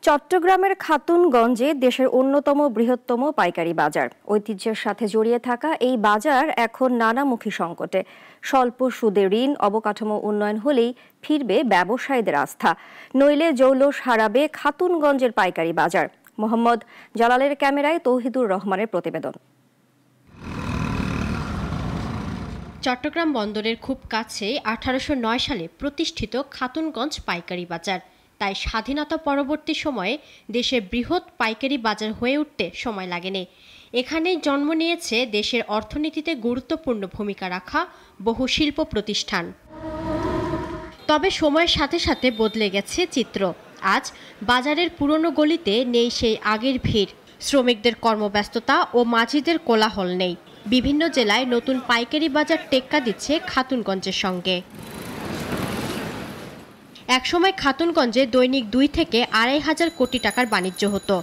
চট্টগ্রামের খাতুনগঞ্জে দেশের অন্যতম বৃহত্তম পাইকারি বাজার। ঐতিহ্যের সাথে জড়িয়ে থাকা এই বাজার এখন নানামুখী সংকটে। স্বল্প সুদে ঋণ, অবকাঠামো উন্নয়ন হলেই ফিরবে ব্যবসায়ীদের আস্থা, নইলে জৌলস হারাবে খাতুনগঞ্জের পাইকারি বাজার। মোহাম্মদ জালালের ক্যামেরায় তৌহিদুর রহমানের প্রতিবেদন। চট্টগ্রাম বন্দরের খুব কাছে 1809 সালে প্রতিষ্ঠিত খাতুনগঞ্জ পাইকারি বাজার। তাই স্বাধীনতা পরবর্তী সময়ে দেশের বৃহৎ পাইকারি বাজার হয়ে উঠতে সময় লাগেনি। এখানেই জন্ম নিয়েছে দেশের অর্থনীতিতে গুরুত্বপূর্ণ ভূমিকা রাখা বহু শিল্প প্রতিষ্ঠান। তবে সময়ের সাথে সাথে বদলে গেছে চিত্র। আজ বাজারের পুরনো গলিতে নেই সেই আগের ভিড়, শ্রমিকদের কর্মব্যস্ততা ও মাঝিদের কোলাহল নেই। বিভিন্ন জেলায় নতুন পাইকারি বাজার টেক্কা দিচ্ছে খাতুনগঞ্জের সঙ্গে। একসময় খাতুনগঞ্জে দৈনিক 2 থেকে 2,500 কোটি টাকার বাণিজ্য হতো।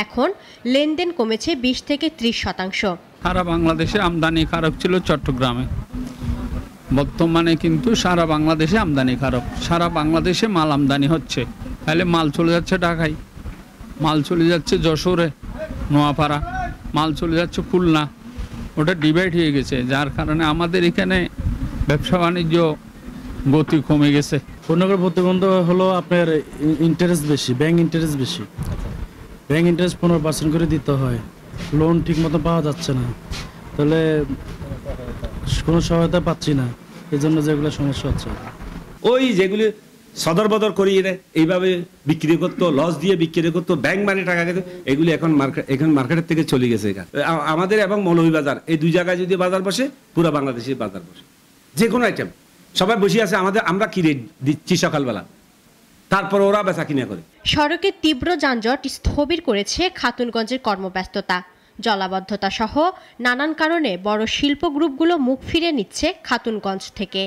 এখন লেনদেন কমেছে 20 থেকে 30%। সারা বাংলাদেশে আমদানি কারক ছিল চট্টগ্রামে, বর্তমানে কিন্তু সারা বাংলাদেশে আমদানি কারক। সারা বাংলাদেশে মাল আমদানি হচ্ছে, তাহলে মাল চলে যাচ্ছে ঢাকায়, মাল চলে যাচ্ছে যশোরে, নোয়াপাড়া, মাল চলে যাচ্ছে খুলনা। ওটা ডিভাইড হয়ে গেছে, যার কারণে আমাদের এখানে ব্যবসা বাণিজ্য গতি কমে গেছে। পূর্ণগর প্রতিবন্ধ হলো আপনার ইন্টারেস্ট বেশি, ব্যাংক ইন্টারেস্ট বেশি। ব্যাংক ইন্টারেস্ট 15% করে দিতে হয়, লোন ঠিক মতো পাওয়া যাচ্ছে না, তাহলে কোনো সহায়তা পাচ্ছি না, এই জন্য যেগুলো সমস্যা হচ্ছে। ওই যেগুলি সদর বদর করিয়ে এইভাবে বিক্রি করতো, লস দিয়ে বিক্রি করতো, ব্যাংক মানি টাকা খেত, এগুলি এখন মার্কেটের থেকে চলে গেছে। আমাদের এবং মৌলভীবাজার এই দুই জায়গায় যদি বাজার বসে, পুরো বাংলাদেশে বাজার বসে, যে কোনো আইটেম সবাই বসে আছে। আমরা কি রেট দিচ্ছি সকালবেলা, তারপর ওরা বেচা কিনা করে। সড়কে তীব্র যানজট স্থবির করেছে খাতুনগঞ্জের কর্মব্যস্ততা। জলাবদ্ধতা সহ নানান কারণে বড় শিল্প গ্রুপগুলো মুখ ফিরে নিচ্ছে খাতুনগঞ্জ থেকে।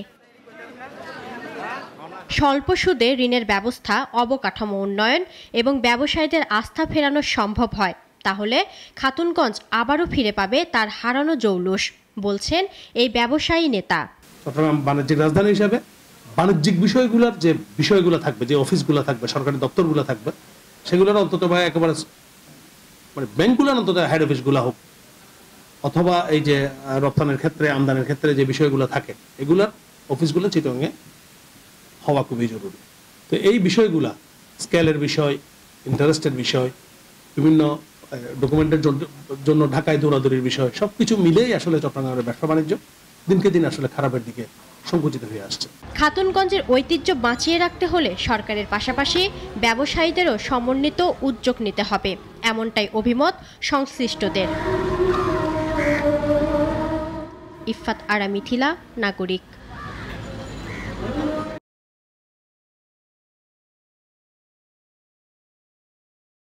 স্বল্প সুদে ঋণের ব্যবস্থা, অবকাঠামো উন্নয়ন এবং ব্যবসায়ীদের আস্থা ফেরানো সম্ভব হয়, তাহলে খাতুনগঞ্জ আবারও ফিরে পাবে তার হারানো জৌলুস, বলছেন এই ব্যবসায়ী নেতা। চট্টগ্রাম বাণিজ্যিক রাজধানী হিসাবে বাণিজ্যিক বিষয়গুলোর যে বিষয়গুলো থাকবে, যে অফিসগুলো থাকবে, সরকারি দপ্তরগুলো থাকবে, সেগুলোর অন্তত বা একেবারে মানে ব্যাংকগুলোর অন্তত হেড অফিসগুলো হোক, অথবা এই যে রপ্তানির ক্ষেত্রে, আমদানির ক্ষেত্রে যে বিষয়গুলো থাকে, এগুলোর অফিসগুলো চিটগাংয়ে হওয়া খুবই জরুরি। তো এই বিষয়গুলা, স্কেলের বিষয়, ইন্টারেস্টের বিষয়, বিভিন্ন ডকুমেন্টের জন্য ঢাকায় দৌড়াদৌড়ির বিষয়, সবকিছু মিলেই আসলে চট্টগ্রামের ব্যবসা বাণিজ্য দিনকে দিন আসলে খারাপের দিকে সংকুচিত হয়ে আসছে। খাতুনগঞ্জের ঐতিহ্য বাঁচিয়ে রাখতে হলে সরকারের পাশাপাশি ব্যবসায়ীদেরও সমন্বিত উদ্যোগ নিতে হবে, এমনটাই অভিমত সংশ্লিষ্টদের। ইফাত আরা মিথিলা, নাগরিক।